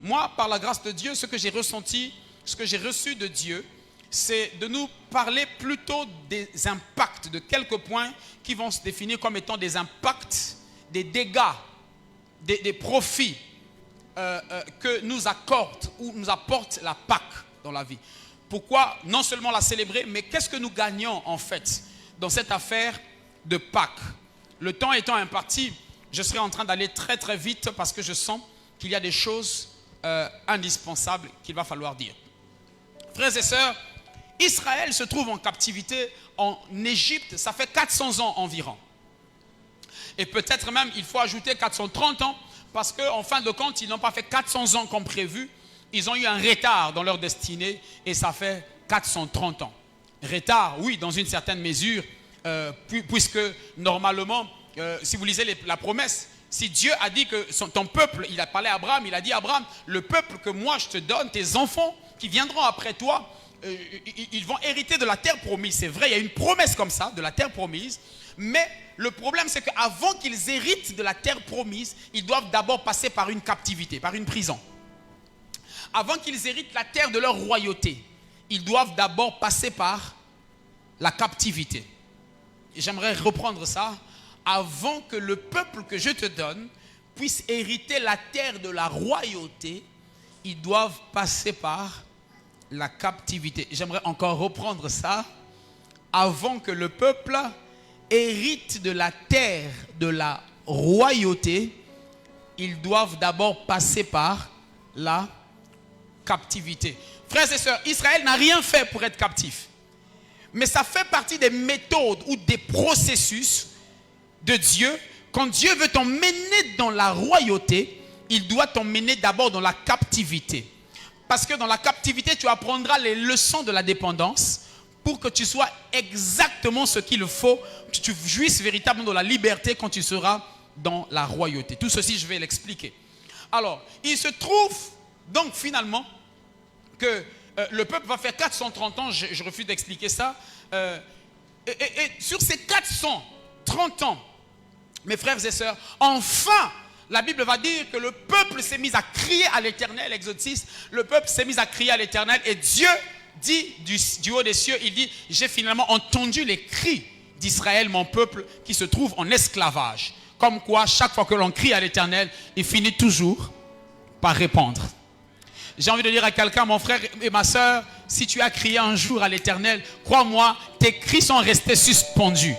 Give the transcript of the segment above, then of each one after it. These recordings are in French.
moi, par la grâce de Dieu, ce que j'ai ressenti, ce que j'ai reçu de Dieu, c'est de nous parler plutôt des impacts, de quelques points qui vont se définir comme étant des impacts, des dégâts, des profits que nous accorde ou nous apporte la Pâque dans la vie. Pourquoi non seulement la célébrer, mais qu'est-ce que nous gagnons en fait dans cette affaire de Pâques? Le temps étant imparti, je serai en train d'aller très très vite parce que je sens qu'il y a des choses indispensables qu'il va falloir dire. Frères et sœurs, Israël se trouve en captivité en Égypte, ça fait 400 ans environ. Et peut-être même, il faut ajouter 430 ans, parce qu'en fin de compte, ils n'ont pas fait 400 ans comme prévu. Ils ont eu un retard dans leur destinée, et ça fait 430 ans. Retard, oui, dans une certaine mesure, puisque normalement, si vous lisez la promesse, si Dieu a dit que ton peuple, il a parlé à Abraham, il a dit à Abraham, le peuple que moi je te donne, tes enfants qui viendront après toi, ils vont hériter de la terre promise. C'est vrai, il y a une promesse comme ça, de la terre promise. Mais le problème, c'est qu'avant qu'ils héritent de la terre promise, ils doivent d'abord passer par une captivité, par une prison. Avant qu'ils héritent la terre de leur royauté, ils doivent d'abord passer par la captivité. Et j'aimerais reprendre ça. Avant que le peuple que je te donne puisse hériter la terre de la royauté, ils doivent passer par la captivité. J'aimerais encore reprendre ça. Avant que le peuple hérite de la terre de la royauté, ils doivent d'abord passer par la captivité. Frères et sœurs, Israël n'a rien fait pour être captif. Mais ça fait partie des méthodes ou des processus de Dieu. Quand Dieu veut t'emmener dans la royauté, il doit t'emmener d'abord dans la captivité. Parce que dans la captivité, tu apprendras les leçons de la dépendance pour que tu sois exactement ce qu'il faut, que tu jouisses véritablement de la liberté quand tu seras dans la royauté. Tout ceci, je vais l'expliquer. Alors, il se trouve donc finalement que le peuple va faire 430 ans, je refuse d'expliquer ça, et sur ces 430 ans, mes frères et sœurs, enfin, la Bible va dire que le peuple s'est mis à crier à l'Éternel, Exode 6, le peuple s'est mis à crier à l'Éternel et Dieu dit du haut des cieux, il dit, j'ai finalement entendu les cris d'Israël, mon peuple qui se trouve en esclavage. Comme quoi, chaque fois que l'on crie à l'Éternel, il finit toujours par répondre. J'ai envie de dire à quelqu'un, mon frère et ma soeur, si tu as crié un jour à l'Éternel, crois-moi, tes cris sont restés suspendus.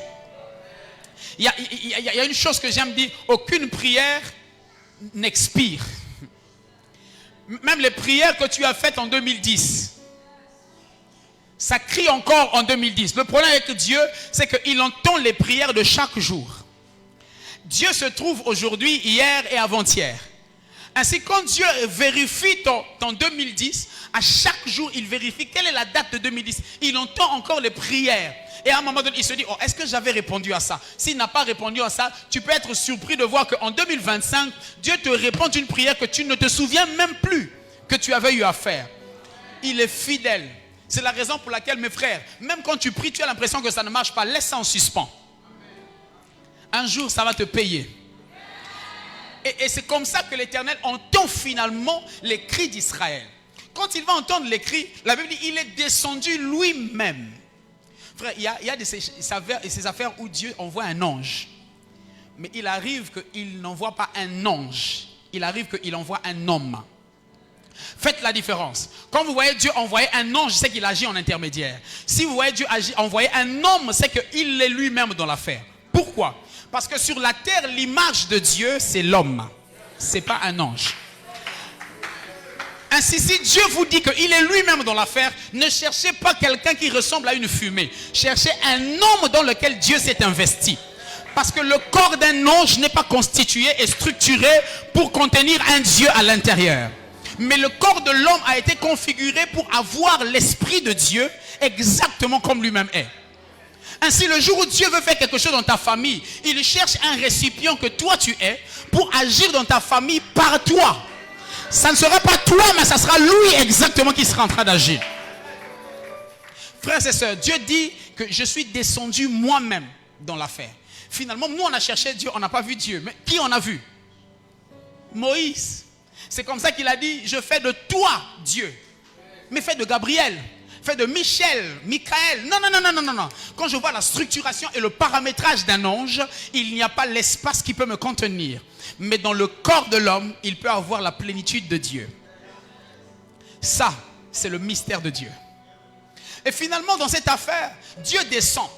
Il y a une chose que j'aime dire, aucune prière n'expire. Même les prières que tu as faites en 2010, ça crie encore en 2010. Le problème avec Dieu, c'est qu'il entend les prières de chaque jour. Dieu se trouve aujourd'hui, hier et avant-hier. Ainsi, quand Dieu vérifie ton 2010, à chaque jour, il vérifie quelle est la date de 2010. Il entend encore les prières. Et à un moment donné, il se dit, oh, est-ce que j'avais répondu à ça? S'il n'a pas répondu à ça, tu peux être surpris de voir qu'en 2025, Dieu te répond une prière que tu ne te souviens même plus que tu avais eu à faire. Il est fidèle. C'est la raison pour laquelle, mes frères, même quand tu pries, tu as l'impression que ça ne marche pas. Laisse ça en suspens. Un jour, ça va te payer. Et c'est comme ça que l'Éternel entend finalement les cris d'Israël. Quand il va entendre les cris, la Bible dit, il est descendu lui-même. Frère, il y a ces affaires où Dieu envoie un ange. Mais il arrive qu'il n'envoie pas un ange. Il arrive qu'il envoie un homme. Faites la différence. Quand vous voyez Dieu envoyer un ange, c'est qu'il agit en intermédiaire. Si vous voyez Dieu envoyer un homme, c'est qu'il est lui-même dans l'affaire. Pourquoi? Parce que sur la terre, l'image de Dieu, c'est l'homme. Ce n'est pas un ange. Ainsi, si Dieu vous dit qu'il est lui-même dans l'affaire, ne cherchez pas quelqu'un qui ressemble à une fumée. Cherchez un homme dans lequel Dieu s'est investi. Parce que le corps d'un ange n'est pas constitué et structuré pour contenir un Dieu à l'intérieur. Mais le corps de l'homme a été configuré pour avoir l'esprit de Dieu exactement comme lui-même est. Ainsi, le jour où Dieu veut faire quelque chose dans ta famille, il cherche un récipient que toi tu es pour agir dans ta famille par toi. Ça ne sera pas toi, mais ça sera lui exactement qui sera en train d'agir. Frères et sœurs, Dieu dit que je suis descendu moi-même dans l'affaire. Finalement, nous on a cherché Dieu, on n'a pas vu Dieu. Mais qui on a vu? Moïse. C'est comme ça qu'il a dit, je fais de toi Dieu. Mais fais de Gabriel, fais de Michel, Michael. Non, non, non, non, non, non, non. Quand je vois la structuration et le paramétrage d'un ange, il n'y a pas l'espace qui peut me contenir. Mais dans le corps de l'homme, il peut avoir la plénitude de Dieu. Ça, c'est le mystère de Dieu. Et finalement, dans cette affaire, Dieu descend.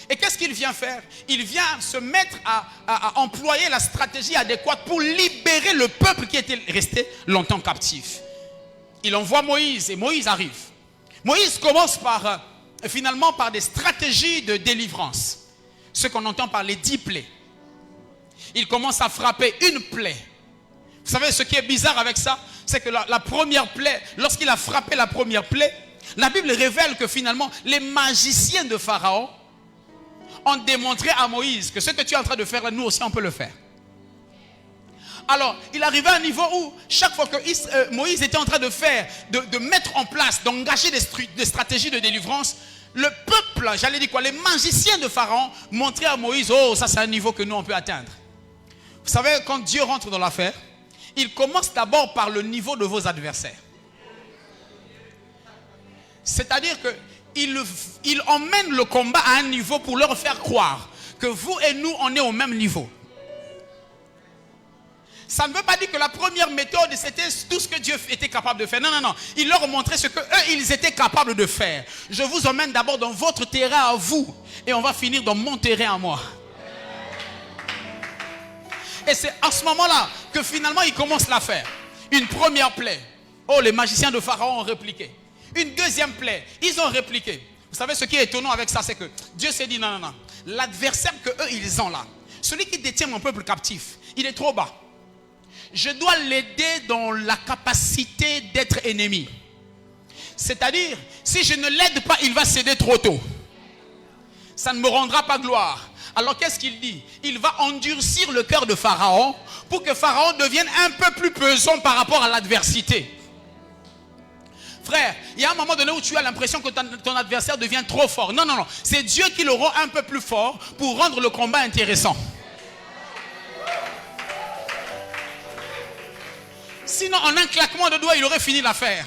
Et qu'est-ce qu'il vient faire? Il vient se mettre à employer la stratégie adéquate pour libérer le peuple qui était resté longtemps captif. Il envoie Moïse et Moïse arrive. Moïse commence finalement par des stratégies de délivrance. Ce qu'on entend par les 10 plaies. Il commence à frapper une plaie. Vous savez ce qui est bizarre avec ça? C'est que la première plaie, lorsqu'il a frappé la première plaie, la Bible révèle que finalement les magiciens de Pharaon ont démontré à Moïse que ce que tu es en train de faire, nous aussi on peut le faire. Alors, il arrivait à un niveau où chaque fois que Moïse était en train de faire, de mettre en place, d'engager des stratégies de délivrance, le peuple, j'allais dire quoi, les magiciens de Pharaon montraient à Moïse, oh ça c'est un niveau que nous on peut atteindre. Vous savez, quand Dieu rentre dans l'affaire, il commence d'abord par le niveau de vos adversaires. C'est-à-dire qu'il emmène le combat à un niveau pour leur faire croire que vous et nous, on est au même niveau. Ça ne veut pas dire que la première méthode, c'était tout ce que Dieu était capable de faire. Non, non, non. Il leur montrait ce qu'eux, ils étaient capables de faire. Je vous emmène d'abord dans votre terrain à vous. Et on va finir dans mon terrain à moi. Et c'est à ce moment-là que finalement, il commence l'affaire. Une première plaie. Oh, les magiciens de Pharaon ont répliqué. Une deuxième plaie. Ils ont répliqué. Vous savez, ce qui est étonnant avec ça, c'est que Dieu s'est dit, non, non, non. L'adversaire qu'eux, ils ont là, celui qui détient mon peuple captif, il est trop bas. Je dois l'aider dans la capacité d'être ennemi. C'est-à-dire, si je ne l'aide pas, il va céder trop tôt. Ça ne me rendra pas gloire. Alors qu'est-ce qu'il dit? Il va endurcir le cœur de Pharaon pour que Pharaon devienne un peu plus pesant par rapport à l'adversité. Frère, il y a un moment donné où tu as l'impression que ton adversaire devient trop fort. Non, non, non. C'est Dieu qui le rend un peu plus fort pour rendre le combat intéressant. Sinon, en un claquement de doigts, il aurait fini l'affaire.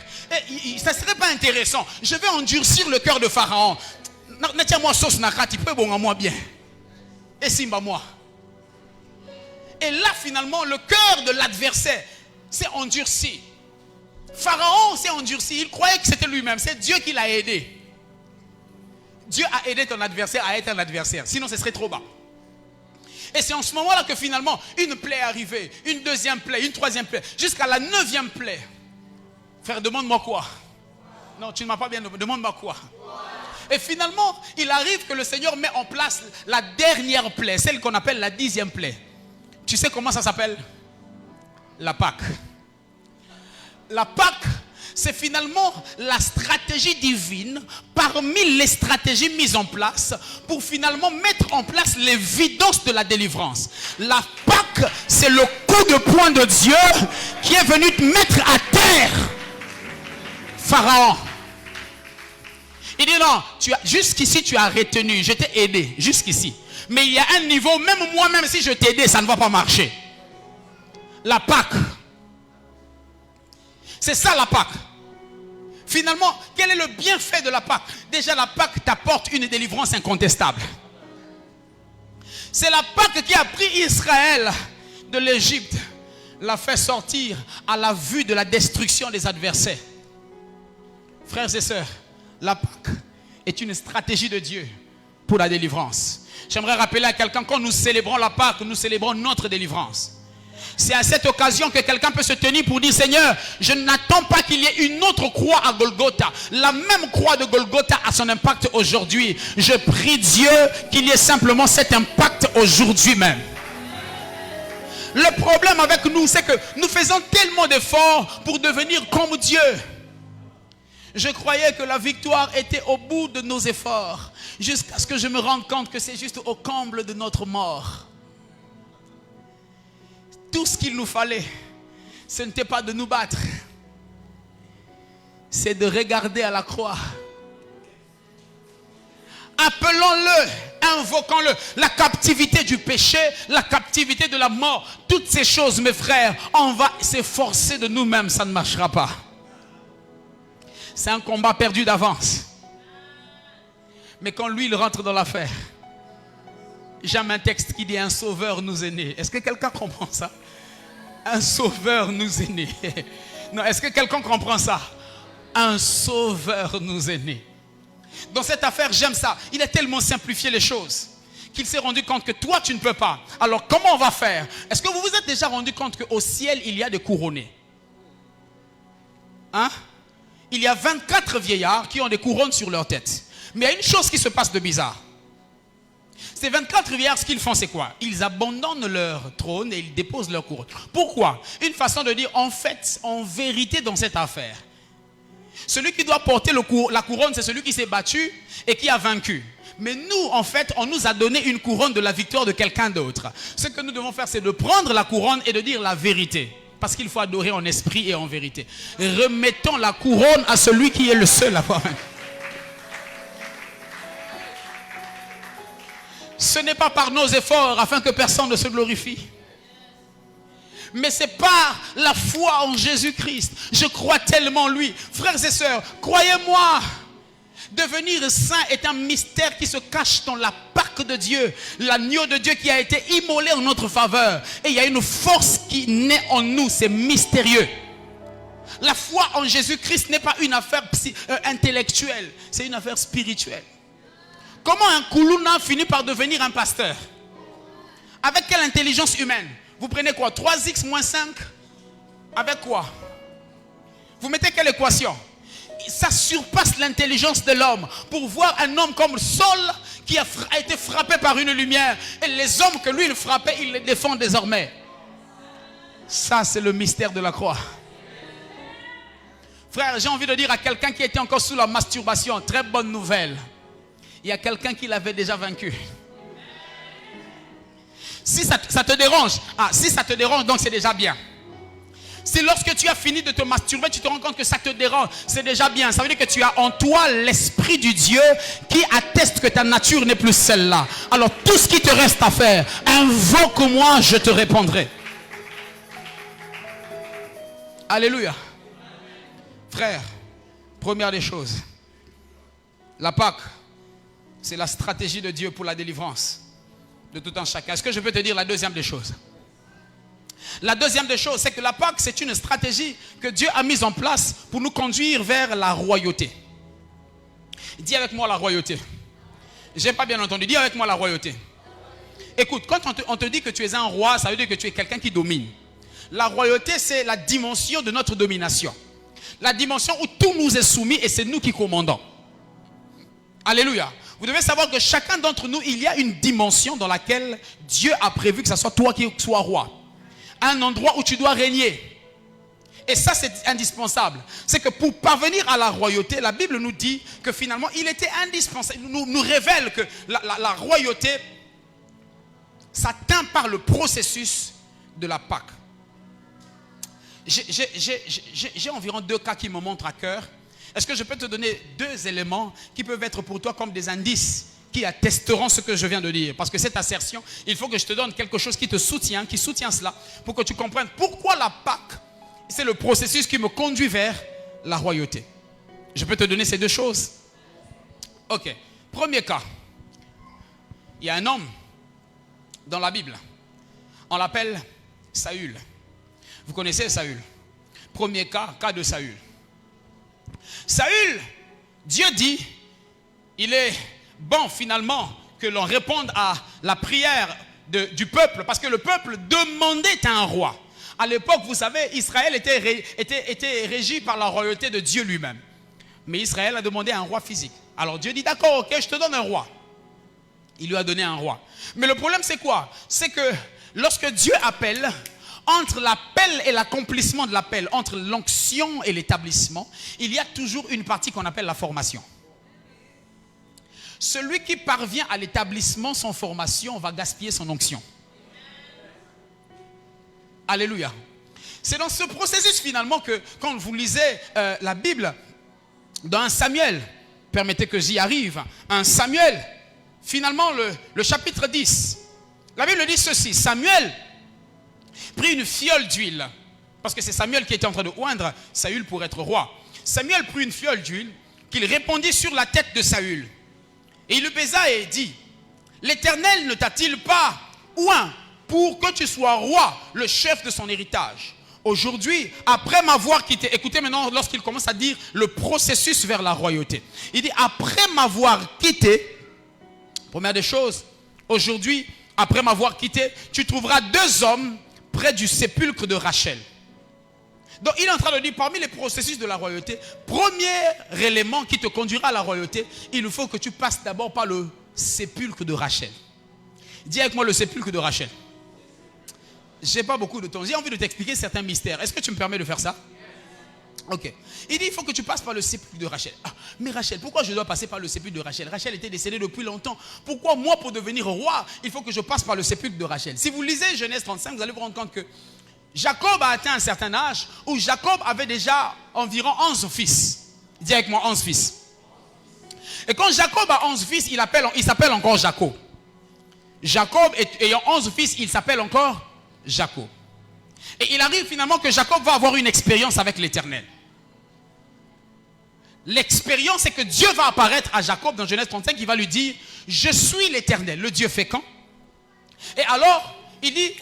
Ça ne serait pas intéressant. Je vais endurcir le cœur de Pharaon. Tiens-moi sauce nakati, peu bon à moi bien. Et simba moi. Et là, finalement, le cœur de l'adversaire s'est endurci. Pharaon s'est endurci. Il croyait que c'était lui-même. C'est Dieu qui l'a aidé. Dieu a aidé ton adversaire à être un adversaire. Sinon, ce serait trop bas. Et c'est en ce moment-là que finalement, une plaie est arrivée. Une deuxième plaie, une troisième plaie. Jusqu'à la 9e plaie. Frère, demande-moi quoi? Non, tu ne m'as pas bien demandé. Demande-moi quoi? Et finalement, il arrive que le Seigneur met en place la dernière plaie. Celle qu'on appelle la 10e plaie. Tu sais comment ça s'appelle? La Pâque. La Pâque, c'est finalement la stratégie divine parmi les stratégies mises en place pour finalement mettre en place l'évidence de la délivrance. La Pâque, c'est le coup de poing de Dieu qui est venu te mettre à terre. Pharaon. Il dit non, jusqu'ici tu as retenu, je t'ai aidé, jusqu'ici. Mais il y a un niveau, même moi-même si je t'ai aidé, ça ne va pas marcher. La Pâque. C'est ça la Pâque. Finalement, quel est le bienfait de la Pâque? Déjà, la Pâque t'apporte une délivrance incontestable. C'est la Pâque qui a pris Israël de l'Égypte, l'a fait sortir à la vue de la destruction des adversaires. Frères et sœurs, la Pâque est une stratégie de Dieu pour la délivrance. J'aimerais rappeler à quelqu'un, quand nous célébrons la Pâque, nous célébrons notre délivrance. C'est à cette occasion que quelqu'un peut se tenir pour dire, Seigneur, je n'attends pas qu'il y ait une autre croix à Golgotha. La même croix de Golgotha a son impact aujourd'hui. Je prie Dieu qu'il y ait simplement cet impact aujourd'hui même. Le problème avec nous, c'est que nous faisons tellement d'efforts pour devenir comme Dieu. Je croyais que la victoire était au bout de nos efforts, jusqu'à ce que je me rende compte que c'est juste au comble de notre mort. Tout ce qu'il nous fallait, ce n'était pas de nous battre, c'est de regarder à la croix. Appelons-le invoquons-le. La captivité du péché, la captivité de la mort, toutes ces choses, mes frères, on va s'efforcer de nous-mêmes, ça ne marchera pas. C'est un combat perdu d'avance. Mais quand lui, il rentre dans l'affaire, j'aime un texte qui dit un sauveur nous est né. Est-ce que quelqu'un comprend ça? Un sauveur nous est né. Non, est-ce que quelqu'un comprend ça? Un sauveur nous est né. Dans cette affaire, j'aime ça. Il a tellement simplifié les choses qu'il s'est rendu compte que toi, tu ne peux pas. Alors, comment on va faire? Est-ce que vous vous êtes déjà rendu compte qu'au ciel, il y a des couronnés? Hein? Il y a 24 vieillards qui ont des couronnes sur leur tête. Mais il y a une chose qui se passe de bizarre. Ces 24 vieillards, ce qu'ils font, c'est quoi? Ils abandonnent leur trône et ils déposent leur couronne. Pourquoi? Une façon de dire, en fait, en vérité, dans cette affaire, celui qui doit porter la couronne, c'est celui qui s'est battu et qui a vaincu. Mais nous, en fait, on nous a donné une couronne de la victoire de quelqu'un d'autre. Ce que nous devons faire, c'est de prendre la couronne et de dire la vérité. Parce qu'il faut adorer en esprit et en vérité. Remettons la couronne à celui qui est le seul à avoir vaincu. Ce n'est pas par nos efforts afin que personne ne se glorifie. Mais c'est par la foi en Jésus-Christ. Je crois tellement en lui. Frères et sœurs, croyez-moi, devenir saint est un mystère qui se cache dans la Pâque de Dieu. L'agneau de Dieu qui a été immolé en notre faveur. Et il y a une force qui naît en nous. C'est mystérieux. La foi en Jésus-Christ n'est pas une affaire intellectuelle. C'est une affaire spirituelle. Comment un Koulouna finit par devenir un pasteur? Avec quelle intelligence humaine? Vous prenez quoi? 3x moins 5? Avec quoi? Vous mettez quelle équation? Ça surpasse l'intelligence de l'homme. Pour voir un homme comme Saul qui a été frappé par une lumière. Et les hommes que lui il frappait, il les défend désormais. Ça c'est le mystère de la croix. Frère, j'ai envie de dire à quelqu'un qui était encore sous la masturbation, très bonne nouvelle. Il y a quelqu'un qui l'avait déjà vaincu. Si ça te dérange, si ça te dérange, donc c'est déjà bien. Si lorsque tu as fini de te masturber, tu te rends compte que ça te dérange, c'est déjà bien. Ça veut dire que tu as en toi l'esprit du Dieu qui atteste que ta nature n'est plus celle-là. Alors tout ce qui te reste à faire, invoque-moi, je te répondrai. Alléluia. Frère, première des choses, la Pâque, c'est la stratégie de Dieu pour la délivrance de tout un chacun. Est-ce que je peux te dire la deuxième des choses? La deuxième des choses, c'est que la Pâque, c'est une stratégie que Dieu a mise en place pour nous conduire vers la royauté. Dis avec moi la royauté. J'ai pas bien entendu. Dis avec moi la royauté. Écoute, quand on te dit que tu es un roi, ça veut dire que tu es quelqu'un qui domine. La royauté, c'est la dimension de notre domination. La dimension où tout nous est soumis et c'est nous qui commandons. Alléluia. Vous devez savoir que chacun d'entre nous, il y a une dimension dans laquelle Dieu a prévu que ce soit toi qui sois roi. Un endroit où tu dois régner. Et ça, c'est indispensable. C'est que pour parvenir à la royauté, la Bible nous dit que finalement, il était indispensable. Nous révèle que la royauté s'atteint par le processus de la Pâque. J'ai environ 2 cas qui me montrent à cœur. Est-ce que je peux te donner 2 éléments qui peuvent être pour toi comme des indices qui attesteront ce que je viens de dire? Parce que cette assertion, il faut que je te donne quelque chose qui te soutient, qui soutient cela, pour que tu comprennes pourquoi la Pâque, c'est le processus qui me conduit vers la royauté. Je peux te donner ces 2 choses. Ok. Premier cas. Il y a un homme dans la Bible. On l'appelle Saül. Vous connaissez Saül? Premier cas de Saül. Saül, Dieu dit, il est bon finalement que l'on réponde à la prière du peuple, parce que le peuple demandait un roi. À l'époque, vous savez, Israël était régi par la royauté de Dieu lui-même. Mais Israël a demandé un roi physique. Alors Dieu dit, d'accord, ok, je te donne un roi. Il lui a donné un roi. Mais le problème c'est quoi? C'est que lorsque Dieu appelle, entre l'appel et l'accomplissement de l'appel, entre l'onction et l'établissement, il y a toujours une partie qu'on appelle la formation. Celui qui parvient à l'établissement sans formation va gaspiller son onction. Alléluia. C'est dans ce processus finalement que quand vous lisez la Bible, dans 1 Samuel, permettez que j'y arrive, 1 Samuel, finalement le chapitre 10, la Bible dit ceci. Samuel prit une fiole d'huile, parce que c'est Samuel qui était en train de oindre Saül pour être roi. Samuel prit une fiole d'huile qu'il répandit sur la tête de Saül. Et il le baisa et dit, l'Éternel ne t'a-t-il pas oint pour que tu sois roi, le chef de son héritage? Aujourd'hui, après m'avoir quitté, écoutez maintenant lorsqu'il commence à dire le processus vers la royauté. Il dit, après m'avoir quitté, première des choses, aujourd'hui, après m'avoir quitté, tu trouveras 2 hommes près du sépulcre de Rachel. Donc il est en train de dire, parmi les processus de la royauté, premier élément qui te conduira à la royauté, il faut que tu passes d'abord par le sépulcre de Rachel. Dis avec moi le sépulcre de Rachel. J'ai pas beaucoup de temps. J'ai envie de t'expliquer certains mystères. Est-ce que tu me permets de faire ça? Ok. Il dit, il faut que tu passes par le sépulcre de Rachel. Ah, mais Rachel, pourquoi je dois passer par le sépulcre de Rachel? Rachel était décédée depuis longtemps. Pourquoi moi, pour devenir roi, il faut que je passe par le sépulcre de Rachel? Si vous lisez Genèse 35, vous allez vous rendre compte que Jacob a atteint un certain âge où Jacob avait déjà environ 11 fils. Dis avec moi 11 fils. Et quand Jacob a 11 fils, il s'appelle encore Jacob. Jacob ayant 11 fils, il s'appelle encore Jacob. Et il arrive finalement que Jacob va avoir une expérience avec l'Éternel. L'expérience, c'est que Dieu va apparaître à Jacob dans Genèse 35, il va lui dire, je suis l'Éternel, le Dieu fécond. Et alors, il dit,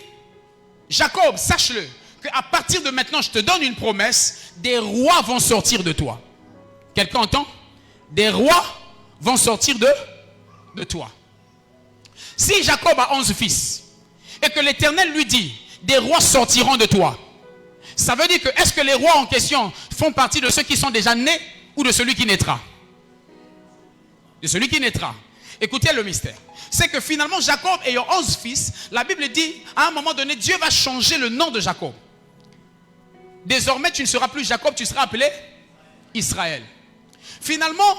Jacob, sache-le, qu'à partir de maintenant, je te donne une promesse, des rois vont sortir de toi. Quelqu'un entend? Des rois vont sortir de toi. Si Jacob a 11 fils, et que l'Éternel lui dit, des rois sortiront de toi, ça veut dire que, est-ce que les rois en question font partie de ceux qui sont déjà nés ou de celui qui naîtra? De celui qui naîtra. Écoutez le mystère. C'est que finalement Jacob ayant 11 fils, la Bible dit, à un moment donné, Dieu va changer le nom de Jacob. Désormais, tu ne seras plus Jacob, tu seras appelé Israël. Finalement,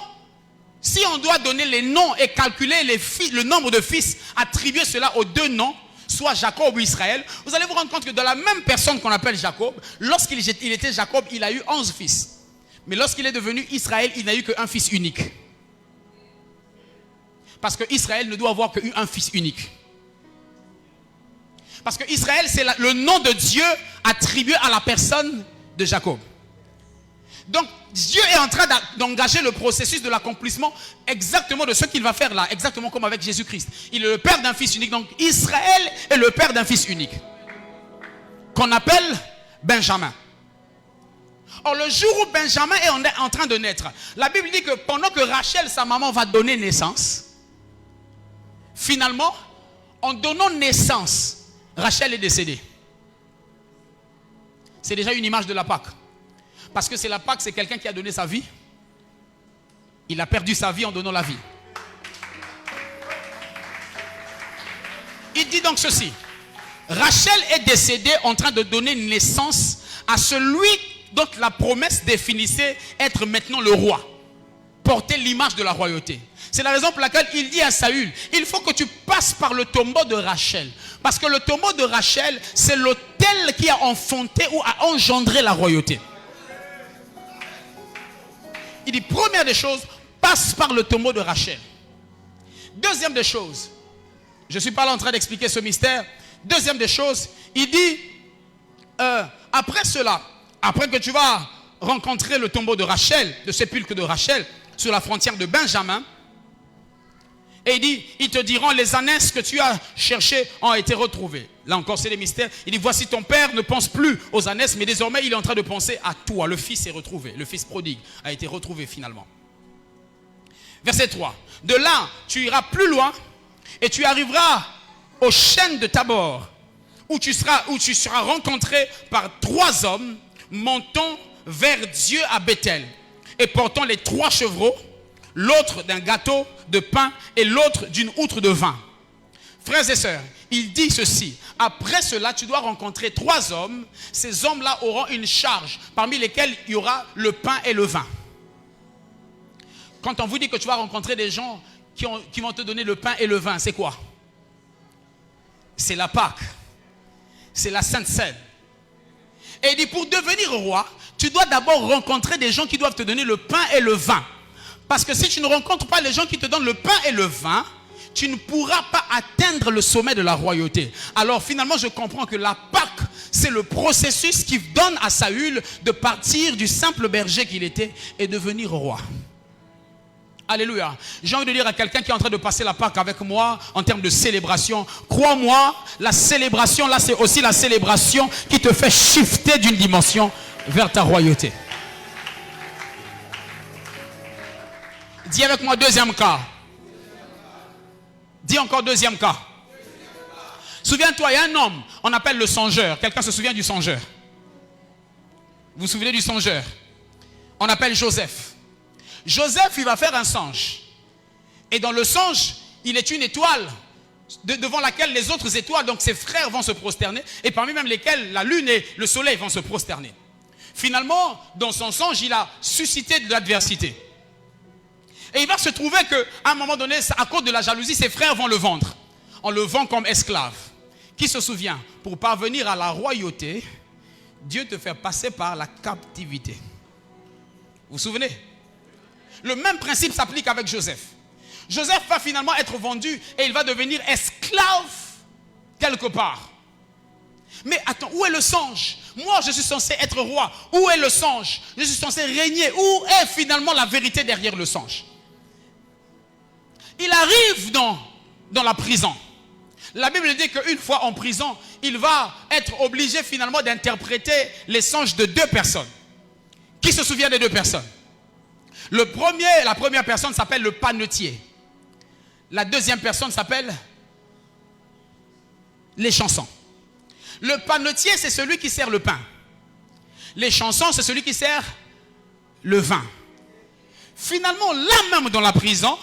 si on doit donner les noms et calculer le nombre de fils, attribuer cela aux 2 noms, soit Jacob ou Israël, vous allez vous rendre compte que de la même personne qu'on appelle Jacob, lorsqu'il était Jacob, il a eu 11 fils. Mais lorsqu'il est devenu Israël, il n'a eu qu'un fils unique. Parce que Israël ne doit avoir qu'un fils unique. Parce que Israël, c'est le nom de Dieu attribué à la personne de Jacob. Donc, Dieu est en train d'engager le processus de l'accomplissement exactement de ce qu'il va faire là, exactement comme avec Jésus-Christ. Il est le père d'un fils unique. Donc, Israël est le père d'un fils unique, qu'on appelle Benjamin. Or, le jour où Benjamin est en train de naître, la Bible dit que pendant que Rachel, sa maman, va donner naissance, finalement, en donnant naissance, Rachel est décédée. C'est déjà une image de la Pâque. Parce que c'est la Pâque, c'est quelqu'un qui a donné sa vie. Il a perdu sa vie en donnant la vie. Il dit donc ceci. Rachel est décédée en train de donner naissance à celui dont la promesse définissait être maintenant le roi. Porter l'image de la royauté. C'est la raison pour laquelle il dit à Saül, il faut que tu passes par le tombeau de Rachel. Parce que le tombeau de Rachel, c'est l'autel qui a enfanté ou a engendré la royauté. Il dit, première des choses, passe par le tombeau de Rachel. Deuxième des choses, je ne suis pas là en train d'expliquer ce mystère. Deuxième des choses, il dit, après cela, après que tu vas rencontrer le tombeau de Rachel, le sépulcre de Rachel, sur la frontière de Benjamin, et il dit, ils te diront, les ânesses que tu as cherchées ont été retrouvées. Là encore, c'est des mystères. Il dit, voici ton père ne pense plus aux ânesses, mais désormais, il est en train de penser à toi. Le fils est retrouvé. Le fils prodigue a été retrouvé finalement. Verset 3. De là, tu iras plus loin et tu arriveras aux chênes de Tabor, où tu seras rencontré par 3 hommes montant vers Dieu à Bethel et portant les 3 chevreaux, l'autre d'un gâteau de pain et l'autre d'une outre de vin. Frères et sœurs, il dit ceci. Après cela, tu dois rencontrer 3 hommes. Ces hommes-là auront une charge, parmi lesquels il y aura le pain et le vin. Quand on vous dit que tu vas rencontrer des gens qui vont te donner le pain et le vin, c'est quoi? C'est la Pâque. C'est la Sainte Seine. Et il dit, pour devenir roi, tu dois d'abord rencontrer des gens qui doivent te donner le pain et le vin. Parce que si tu ne rencontres pas les gens qui te donnent le pain et le vin, tu ne pourras pas atteindre le sommet de la royauté. Alors finalement, je comprends que la Pâque, c'est le processus qui donne à Saül de partir du simple berger qu'il était et devenir roi. Alléluia. J'ai envie de dire à quelqu'un qui est en train de passer la Pâque avec moi en termes de célébration, crois-moi, la célébration là, c'est aussi la célébration qui te fait shifter d'une dimension vers ta royauté. Dis avec moi deuxième cas. Dis encore deuxième cas. Souviens-toi, il y a un homme, on appelle le songeur. Quelqu'un se souvient du songeur? Vous vous souvenez du songeur? On appelle Joseph. Joseph, il va faire un songe. Et dans le songe, il est une étoile devant laquelle les autres étoiles, donc ses frères, vont se prosterner. Et parmi même lesquels la lune et le soleil vont se prosterner. Finalement, dans son songe, il a suscité de l'adversité. Et il va se trouver qu'à un moment donné, à cause de la jalousie, ses frères vont le vendre. On le vend comme esclave. Qui se souvient? Pour parvenir à la royauté, Dieu te fait passer par la captivité. Vous vous souvenez? Le même principe s'applique avec Joseph. Joseph va finalement être vendu et il va devenir esclave quelque part. Mais attends, où est le songe? Moi, je suis censé être roi. Où est le songe? Je suis censé régner. Où est finalement la vérité derrière le songe? Il arrive dans la prison. La Bible dit qu'une fois en prison, il va être obligé finalement d'interpréter les songes de deux personnes. Qui se souvient des deux personnes? La première personne s'appelle le panetier. La deuxième personne s'appelle les chansons. Le panetier, c'est celui qui sert le pain. Les chansons, c'est celui qui sert le vin. Finalement, là même dans la prison,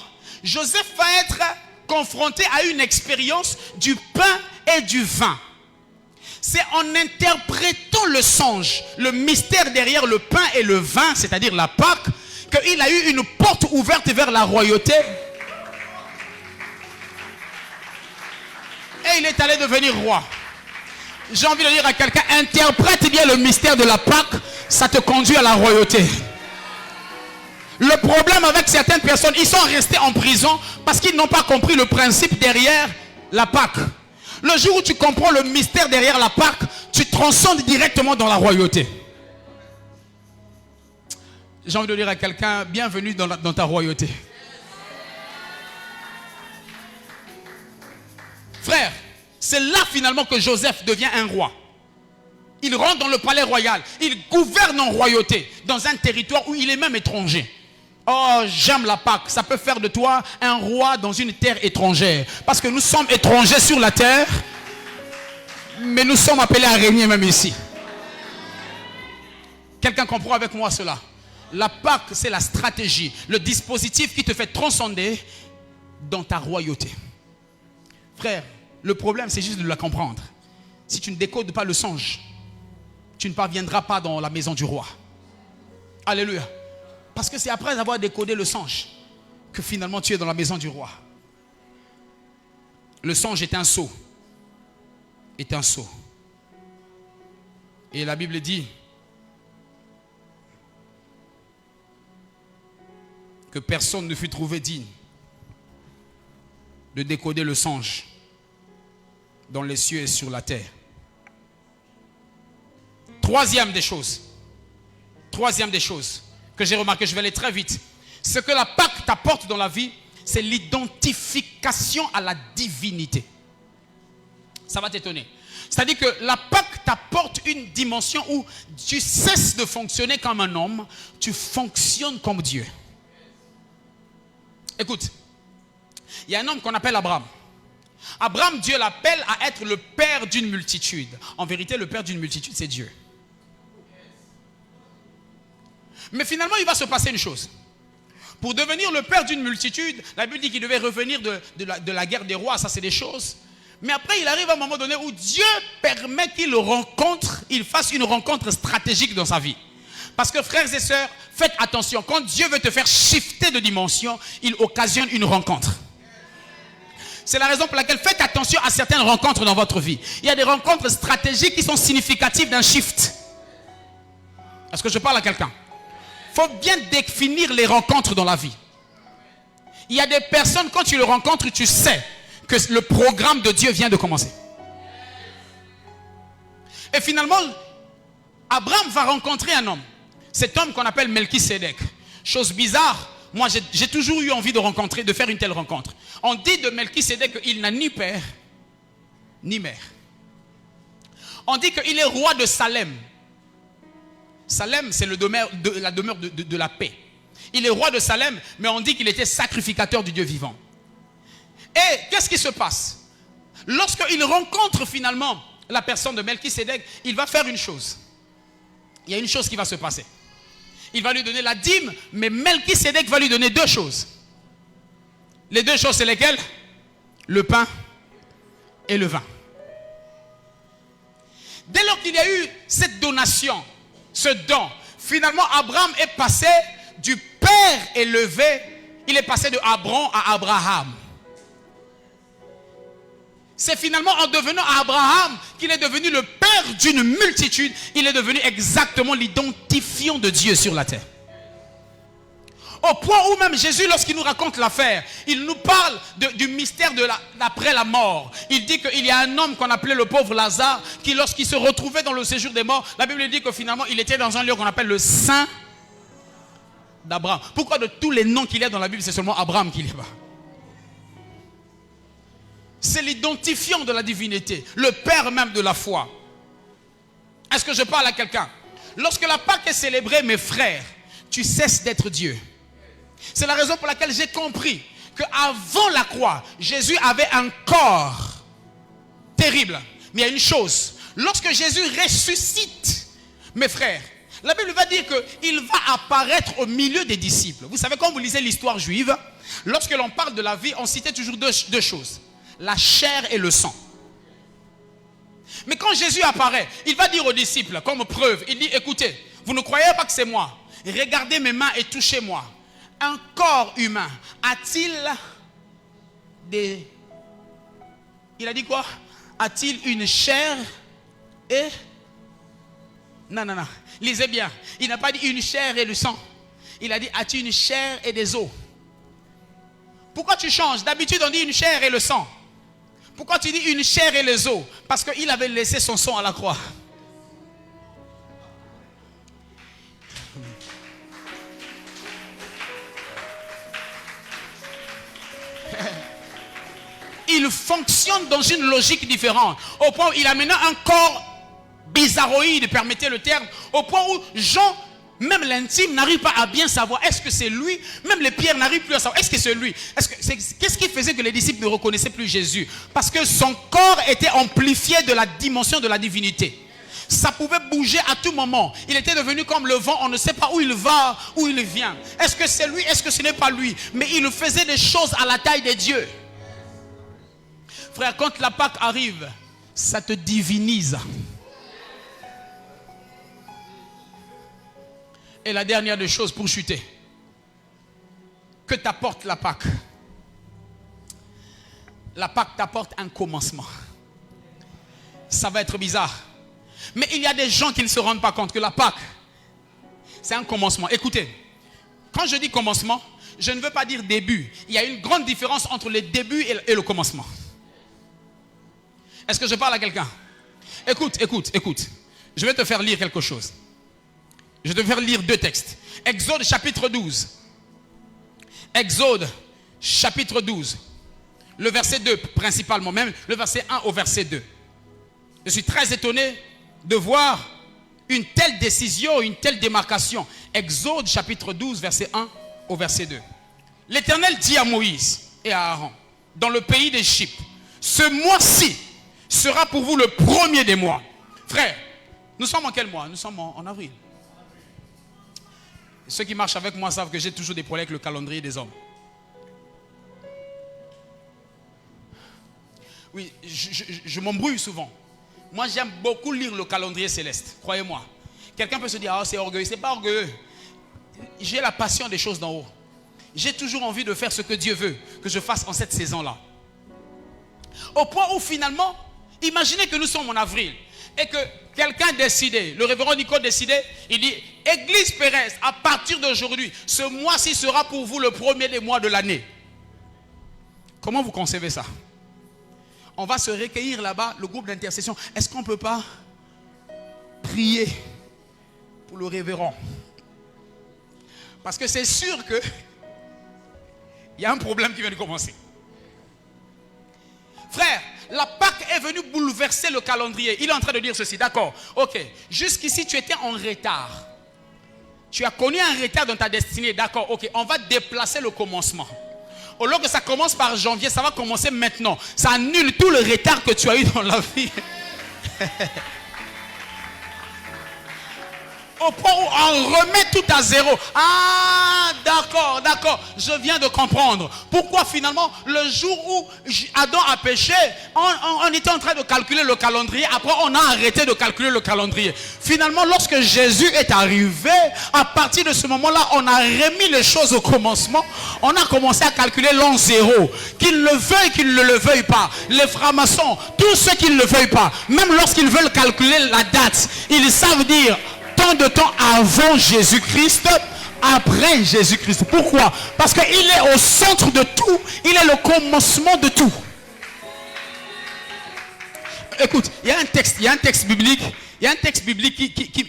Joseph va être confronté à une expérience du pain et du vin. C'est en interprétant le songe, le mystère derrière le pain et le vin, c'est-à-dire la Pâque, qu'il a eu une porte ouverte vers la royauté. Et il est allé devenir roi. J'ai envie de dire à quelqu'un, interprète bien le mystère de la Pâque, ça te conduit à la royauté. Le problème avec certaines personnes, ils sont restés en prison parce qu'ils n'ont pas compris le principe derrière la Pâque. Le jour où tu comprends le mystère derrière la Pâque, tu transcendes directement dans la royauté. J'ai envie de dire à quelqu'un, bienvenue dans ta royauté. Frère, c'est là finalement que Joseph devient un roi. Il rentre dans le palais royal. Il gouverne en royauté, dans un territoire où il est même étranger. Oh, j'aime la Pâque. Ça peut faire de toi un roi dans une terre étrangère. Parce que nous sommes étrangers sur la terre, mais nous sommes appelés à régner même ici. Quelqu'un comprend avec moi cela? La Pâque, c'est la stratégie, le dispositif qui te fait transcender dans ta royauté. Frère, le problème, c'est juste de la comprendre. Si tu ne décodes pas le songe, tu ne parviendras pas dans la maison du roi. Alléluia. Parce que c'est après avoir décodé le songe que finalement tu es dans la maison du roi. Le songe est un sceau. Est un sceau. Et la Bible dit que personne ne fut trouvé digne de décoder le songe dans les cieux et sur la terre. Troisième des choses que j'ai remarqué, je vais aller très vite. Ce que la Pâque t'apporte dans la vie, c'est l'identification à la divinité. Ça va t'étonner. C'est-à-dire que la Pâque t'apporte une dimension où tu cesses de fonctionner comme un homme, tu fonctionnes comme Dieu. Écoute, il y a un homme qu'on appelle Abraham. Abraham, Dieu l'appelle à être le père d'une multitude. En vérité, le père d'une multitude, c'est Dieu. Mais finalement, il va se passer une chose. Pour devenir le père d'une multitude, la Bible dit qu'il devait revenir de la guerre des rois, ça c'est des choses. Mais après, il arrive à un moment donné où Dieu permet qu'il fasse une rencontre stratégique dans sa vie. Parce que frères et sœurs, faites attention. Quand Dieu veut te faire shifter de dimension, il occasionne une rencontre. C'est la raison pour laquelle faites attention à certaines rencontres dans votre vie. Il y a des rencontres stratégiques qui sont significatives d'un shift. Est-ce que je parle à quelqu'un? Il faut bien définir les rencontres dans la vie. Il y a des personnes, quand tu le rencontres, tu sais que le programme de Dieu vient de commencer. Et finalement, Abraham va rencontrer un homme. Cet homme qu'on appelle Melchisédek. Chose bizarre, moi j'ai toujours eu envie de rencontrer, de faire une telle rencontre. On dit de Melchisédek qu'il n'a ni père, ni mère. On dit qu'il est roi de Salem. Salem, c'est la demeure de la paix. Il est roi de Salem, mais on dit qu'il était sacrificateur du Dieu vivant. Et qu'est-ce qui se passe? Lorsqu'il rencontre finalement la personne de Melchisédek, il va faire une chose. Il y a une chose qui va se passer. Il va lui donner la dîme, mais Melchisédek va lui donner deux choses. Les deux choses, c'est lesquelles? Le pain et le vin. Dès lors qu'il y a eu cette donation, ce don, finalement Abraham est passé du père élevé, il est passé de Abram à Abraham. C'est finalement en devenant Abraham qu'il est devenu le père d'une multitude. Il est devenu exactement l'identifiant de Dieu sur la terre. Au point où même Jésus, lorsqu'il nous raconte l'affaire, il nous parle du mystère d'après la mort. Il dit qu'il y a un homme qu'on appelait le pauvre Lazare, qui lorsqu'il se retrouvait dans le séjour des morts, la Bible dit que finalement il était dans un lieu qu'on appelle le Saint d'Abraham. Pourquoi de tous les noms qu'il y a dans la Bible, c'est seulement Abraham qui est là-bas? C'est l'identifiant de la divinité, le père même de la foi. Est-ce que je parle à quelqu'un? Lorsque la Pâque est célébrée, mes frères, tu cesses d'être Dieu. C'est la raison pour laquelle j'ai compris qu'avant la croix, Jésus avait un corps terrible. Mais il y a une chose, lorsque Jésus ressuscite, mes frères, la Bible va dire qu'il va apparaître au milieu des disciples. Vous savez, quand vous lisez l'histoire juive, lorsque l'on parle de la vie, on citait toujours deux choses. La chair et le sang. Mais quand Jésus apparaît, il va dire aux disciples, comme preuve, il dit, écoutez, vous ne croyez pas que c'est moi. Regardez mes mains et touchez-moi. Un corps humain a-t-il des... Il a dit quoi? A-t-il une chair et... Non. Lisez bien. Il n'a pas dit une chair et le sang. Il a dit, as-tu une chair et des os? Pourquoi tu changes? D'habitude, on dit une chair et le sang. Pourquoi tu dis une chair et les os? Parce qu'il avait laissé son sang à la croix. Il fonctionne dans une logique différente. Au point où il a maintenant un corps bizarroïde, permettez le terme. Au point où Jean, même l'intime, n'arrive pas à bien savoir est-ce que c'est lui. Même les pierres n'arrivent plus à savoir est-ce que c'est lui. Qu'est-ce qui faisait que les disciples ne reconnaissaient plus Jésus? Parce que son corps était amplifié de la dimension de la divinité. Ça pouvait bouger à tout moment. Il était devenu comme le vent, on ne sait pas où il va, où il vient. Est-ce que c'est lui, est-ce que ce n'est pas lui? Mais il faisait des choses à la taille des dieux. Frère, quand la Pâque arrive, ça te divinise. Et la dernière des choses pour chuter, que t'apporte la Pâque? La Pâque t'apporte un commencement. Ça va être bizarre. Mais il y a des gens qui ne se rendent pas compte que la Pâque, c'est un commencement. Écoutez, quand je dis commencement, je ne veux pas dire début. Il y a une grande différence entre le début et le commencement. Est-ce que je parle à quelqu'un? Écoute. Je vais te faire lire quelque chose. Je vais te faire lire deux textes. Exode chapitre 12. Exode chapitre 12. Le verset 2 principalement, même le verset 1 au verset 2. Je suis très étonné de voir une telle décision, une telle démarcation. Exode chapitre 12, verset 1 au verset 2. L'Éternel dit à Moïse et à Aaron, dans le pays d'Égypte, ce mois-ci sera pour vous le premier des mois. Frère, nous sommes en quel mois? Nous sommes en avril. Ceux qui marchent avec moi savent que j'ai toujours des problèmes avec le calendrier des hommes. Oui, je m'embrouille souvent. Moi, j'aime beaucoup lire le calendrier céleste, croyez-moi. Quelqu'un peut se dire, ah, c'est orgueilleux. C'est pas orgueilleux. J'ai la passion des choses d'en haut. J'ai toujours envie de faire ce que Dieu veut que je fasse en cette saison-là. Au point où finalement, imaginez que nous sommes en avril et que quelqu'un décidait, le révérend Nicole décidait, il dit, Église Pérez, à partir d'aujourd'hui, ce mois-ci sera pour vous le premier des mois de l'année. Comment vous concevez ça? On va se recueillir là-bas, le groupe d'intercession. Est-ce qu'on ne peut pas prier pour le révérend? Parce que c'est sûr que il y a un problème qui vient de commencer. Frère, la Pâque est venue bouleverser le calendrier. Il est en train de dire ceci, d'accord. Ok, jusqu'ici tu étais en retard. Tu as connu un retard dans ta destinée, d'accord. Ok, on va déplacer le commencement. Au lieu que ça commence par janvier, ça va commencer maintenant. Ça annule tout le retard que tu as eu dans la vie. Au point où on remet tout à zéro. Ah, d'accord, d'accord. Je viens de comprendre. Pourquoi finalement, le jour où Adam a péché, on était en train de calculer le calendrier. Après, on a arrêté de calculer le calendrier. Finalement, lorsque Jésus est arrivé, à partir de ce moment-là, on a remis les choses au commencement. On a commencé à calculer l'an zéro. Qu'ils le veuillent, qu'ils ne le veuillent pas. Les francs-maçons, tous ceux qui ne le veuillent pas, même lorsqu'ils veulent calculer la date, ils savent dire tant de temps avant Jésus-Christ, après Jésus-Christ. Pourquoi? Parce qu'il est au centre de tout. Il est le commencement de tout. Écoute, il y a un texte biblique. Il y a un texte biblique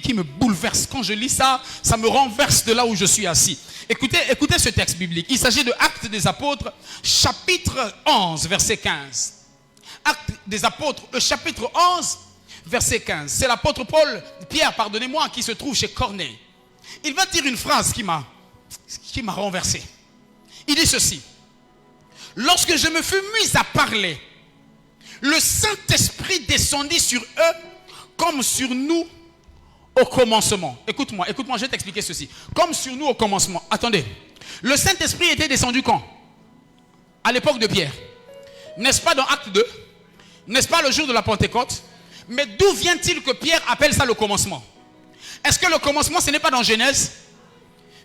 qui me bouleverse. Quand je lis ça, ça me renverse de là où je suis assis. Écoutez ce texte biblique. Il s'agit de Actes des Apôtres, chapitre 11, verset 15. Actes des Apôtres, chapitre 11, verset 15. C'est l'apôtre Pierre, pardonnez-moi, qui se trouve chez Corneille. Il va dire une phrase qui m'a renversé. Il dit ceci. Lorsque je me fus mis à parler, le Saint-Esprit descendit sur eux comme sur nous au commencement. Écoute-moi, je vais t'expliquer ceci. Comme sur nous au commencement. Attendez. Le Saint-Esprit était descendu quand? À l'époque de Pierre. N'est-ce pas dans Acte 2? N'est-ce pas le jour de la Pentecôte? Mais d'où vient-il que Pierre appelle ça le commencement? Est-ce que le commencement, ce n'est pas dans Genèse?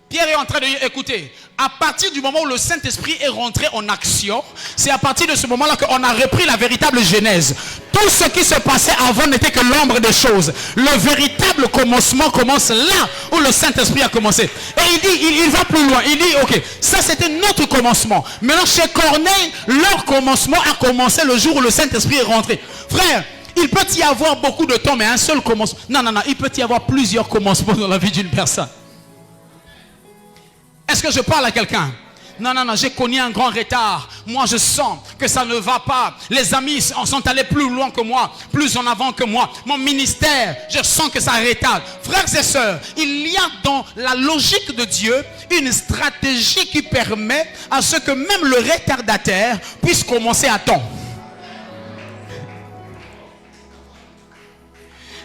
Pierre est en train de dire, écoutez, à partir du moment où le Saint-Esprit est rentré en action, c'est à partir de ce moment-là qu'on a repris la véritable Genèse. Tout ce qui se passait avant n'était que l'ombre des choses. Le véritable commencement commence là où le Saint-Esprit a commencé. Et il dit, il va plus loin. Il dit, ok, ça c'était notre commencement. Maintenant chez Corneille, leur commencement a commencé le jour où le Saint-Esprit est rentré. Frère, il peut y avoir beaucoup de temps, mais un seul commencement. Non, il peut y avoir plusieurs commencements dans la vie d'une personne. Est-ce que je parle à quelqu'un? Non, j'ai connu un grand retard. Moi, je sens que ça ne va pas. Les amis sont allés plus loin que moi, plus en avant que moi. Mon ministère, je sens que ça retarde. Frères et sœurs, il y a dans la logique de Dieu une stratégie qui permet à ce que même le retardataire puisse commencer à temps.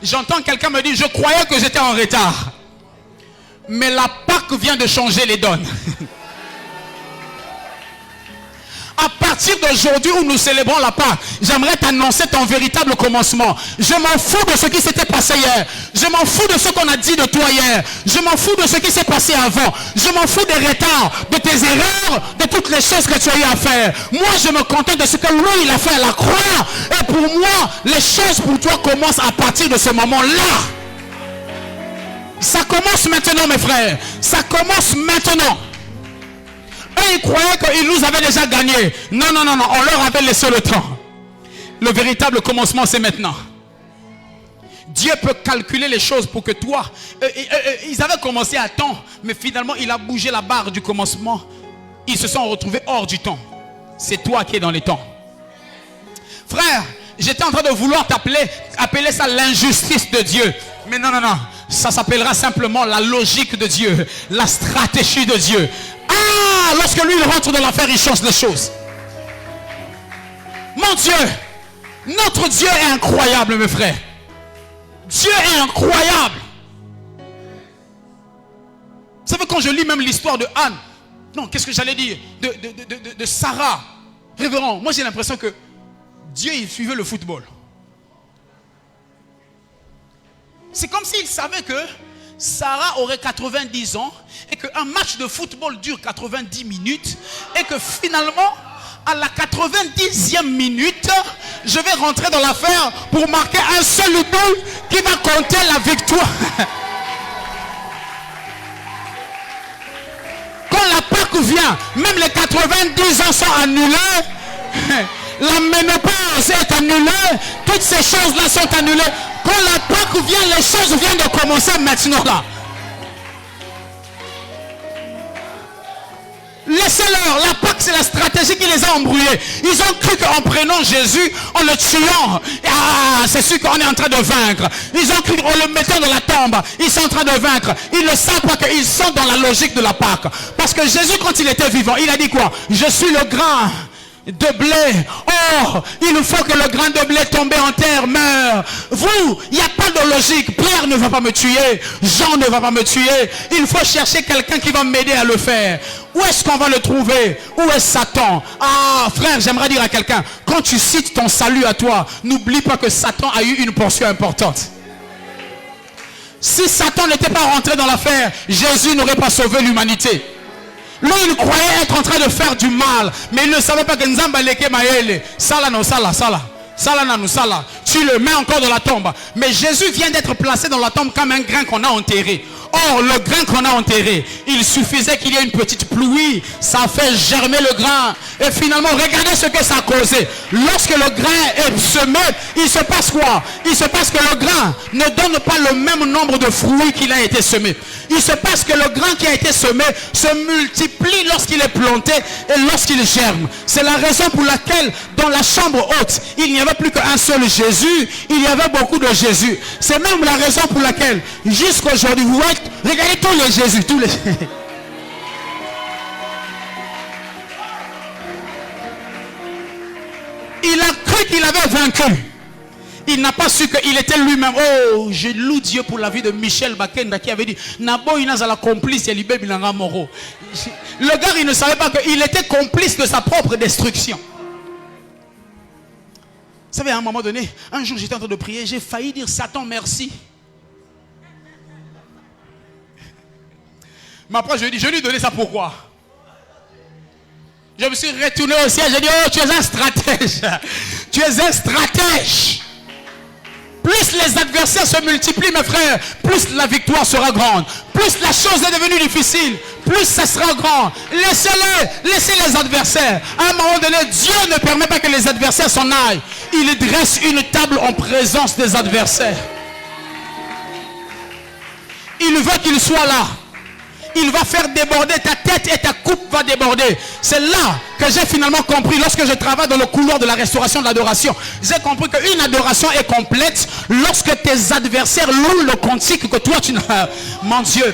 J'entends quelqu'un me dire, je croyais que j'étais en retard. Mais la Pâque vient de changer les donnes. À partir d'aujourd'hui où nous célébrons la Pâque, j'aimerais t'annoncer ton véritable commencement. Je m'en fous de ce qui s'était passé hier. Je m'en fous de ce qu'on a dit de toi hier. Je m'en fous de ce qui s'est passé avant. Je m'en fous des retards, de tes erreurs, de toutes les choses que tu as eu à faire. Moi, je me contente de ce que lui, il a fait à la croix. Et pour moi, les choses pour toi commencent à partir de ce moment-là. Ça commence maintenant, mes frères. Ça commence maintenant. Eux, ils croyaient qu'ils nous avaient déjà gagné. Non, on leur avait laissé le temps. Le véritable commencement, c'est maintenant. Dieu peut calculer les choses pour que toi... ils avaient commencé à temps, mais finalement, il a bougé la barre du commencement. Ils se sont retrouvés hors du temps. C'est toi qui es dans les temps. Frère, j'étais en train de vouloir appeler ça l'injustice de Dieu. Mais non. Ça s'appellera simplement la logique de Dieu, la stratégie de Dieu. Ah, lorsque lui il rentre dans l'affaire, il change les choses. Mon Dieu, notre Dieu est incroyable, mes frères. Dieu est incroyable. Vous savez, quand je lis même l'histoire de Anne, non, qu'est-ce que j'allais dire, de Sarah, révérend, moi j'ai l'impression que Dieu il suivait le football. C'est comme s'il savait que Sarah aurait 90 ans et qu'un match de football dure 90 minutes et que finalement, à la 90e minute, je vais rentrer dans l'affaire pour marquer un seul but qui va compter la victoire. Quand la Pâque vient, même les 90 ans sont annulés La ménopause est annulée. Toutes ces choses-là sont annulées. Quand la Pâque vient, les choses viennent de commencer maintenant là. Laissez-leur. La Pâque, c'est la stratégie qui les a embrouillés. Ils ont cru qu'en prenant Jésus, en le tuant, c'est sûr qu'on est en train de vaincre. Ils ont cru qu'en le mettant dans la tombe, ils sont en train de vaincre. Ils ne savent pas qu'ils sont dans la logique de la Pâque. Parce que Jésus, quand il était vivant, il a dit quoi? Je suis le grain de blé. Or, il faut que le grain de blé tombé en terre meure. Vous, il n'y a pas de logique. Pierre ne va pas me tuer. Jean ne va pas me tuer. Il faut chercher quelqu'un qui va m'aider à le faire. Où est-ce qu'on va le trouver? Où est Satan? Ah, frère, j'aimerais dire à quelqu'un, quand tu cites ton salut à toi, n'oublie pas que Satan a eu une portion importante. Si Satan n'était pas rentré dans l'affaire, Jésus n'aurait pas sauvé l'humanité. Lui, il croyait être en train de faire du mal, mais il ne savait pas que Nzamba leke maele. Sala no sala, sala. Sala na no sala. Tu le mets encore dans la tombe. Mais Jésus vient d'être placé dans la tombe comme un grain qu'on a enterré. Or, le grain qu'on a enterré, il suffisait qu'il y ait une petite pluie. Ça fait germer le grain. Et finalement, regardez ce que ça a causé. Lorsque le grain est semé, il se passe quoi? Il se passe que le grain ne donne pas le même nombre de fruits qu'il a été semé. Il se passe que le grain qui a été semé se multiplie lorsqu'il est planté et lorsqu'il germe. C'est la raison pour laquelle dans la chambre haute, il n'y avait plus qu'un seul Jésus. Il y avait beaucoup de Jésus. C'est même la raison pour laquelle jusqu'aujourd'hui, vous voyez, regardez tous les Jésus, tous les... Il a cru qu'il avait vaincu. Il n'a pas su qu'il était lui-même. Oh, je loue Dieu pour la vie de Michel Bakenda qui avait dit Nabo Inazala complice Libé Bilanga Moro. Le gars, il ne savait pas qu'il était complice de sa propre destruction. Vous savez, à un moment donné, un jour j'étais en train de prier, j'ai failli dire Satan merci. Mais après, je lui ai dit, je lui ai donné ça pourquoi? Je me suis retourné au ciel, j'ai dit, oh, tu es un stratège. Tu es un stratège. Plus les adversaires se multiplient, mes frères, plus la victoire sera grande. Plus la chose est devenue difficile, plus ça sera grand. Laissez-les, laissez les adversaires. À un moment donné, Dieu ne permet pas que les adversaires s'en aillent. Il dresse une table en présence des adversaires. Il veut qu'ils soient là. Il va faire déborder ta tête et ta coupe va déborder. C'est là que j'ai finalement compris, lorsque je travaille dans le couloir de la restauration de l'adoration, j'ai compris qu'une adoration est complète lorsque tes adversaires louent le cantique que toi tu n'as. Mon Dieu.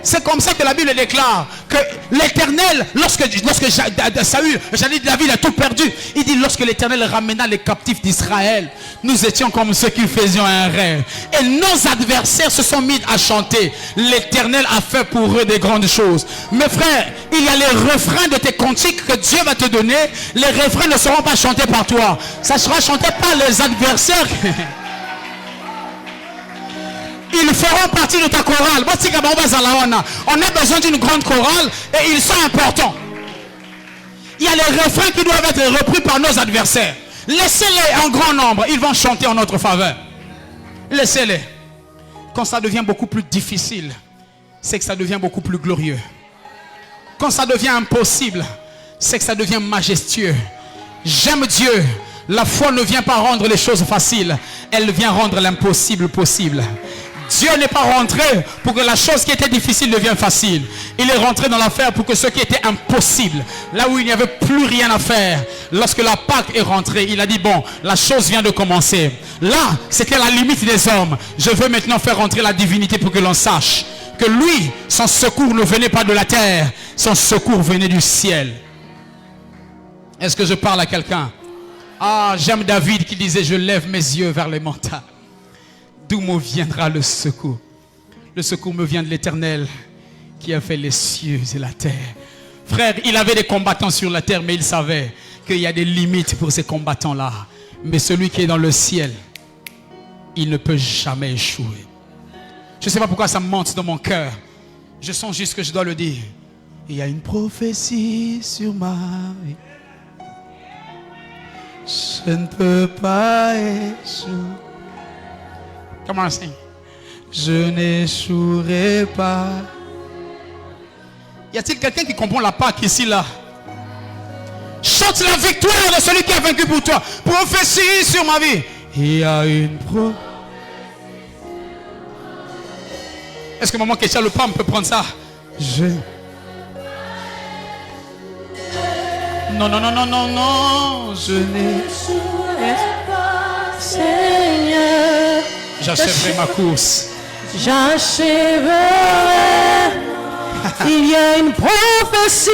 C'est comme ça que la Bible déclare que l'Éternel, lorsque Saül, j'allais dire David a tout perdu, il dit lorsque l'Éternel ramena les captifs d'Israël, nous étions comme ceux qui faisions un rêve. Et nos adversaires se sont mis à chanter. L'Éternel a fait pour eux des grandes choses. Mes frères, il y a les refrains de tes cantiques que Dieu va te donner. Les refrains ne seront pas chantés par toi. Ça sera chanté par les adversaires. Ils feront partie de ta chorale. On a besoin d'une grande chorale et ils sont importants. Il y a les refrains qui doivent être repris par nos adversaires. Laissez-les en grand nombre. Ils vont chanter en notre faveur. Laissez-les. Quand ça devient beaucoup plus difficile, c'est que ça devient beaucoup plus glorieux. Quand ça devient impossible, c'est que ça devient majestueux. J'aime Dieu. La foi ne vient pas rendre les choses faciles. Elle vient rendre l'impossible possible. Dieu n'est pas rentré pour que la chose qui était difficile devienne facile. Il est rentré dans l'affaire pour que ce qui était impossible, là où il n'y avait plus rien à faire, lorsque la Pâque est rentrée, il a dit bon, la chose vient de commencer. Là, c'était la limite des hommes. Je veux maintenant faire rentrer la divinité pour que l'on sache que lui, son secours ne venait pas de la terre, son secours venait du ciel. Est-ce que je parle à quelqu'un? Ah, j'aime David qui disait je lève mes yeux vers les montagnes. D'où me viendra le secours? Le secours me vient de l'Éternel qui a fait les cieux et la terre. Frère, il avait des combattants sur la terre, mais il savait qu'il y a des limites pour ces combattants-là. Mais celui qui est dans le ciel, il ne peut jamais échouer. Je ne sais pas pourquoi ça me monte dans mon cœur. Je sens juste que je dois le dire. Il y a une prophétie sur ma vie. Je ne peux pas échouer. Comment c'est? Je n'échouerai pas. Y a-t-il quelqu'un qui comprend la Pâque ici, là? chante la victoire de celui qui a vaincu pour toi. Prophétie sur ma vie. Il y a une prophétie. Est-ce que maman Kétia le Pam peut prendre ça? Non, non, non, non, non, non, je n'ai pas, Seigneur. J'achèverai ma course. J'achèverai. Il y a une prophétie.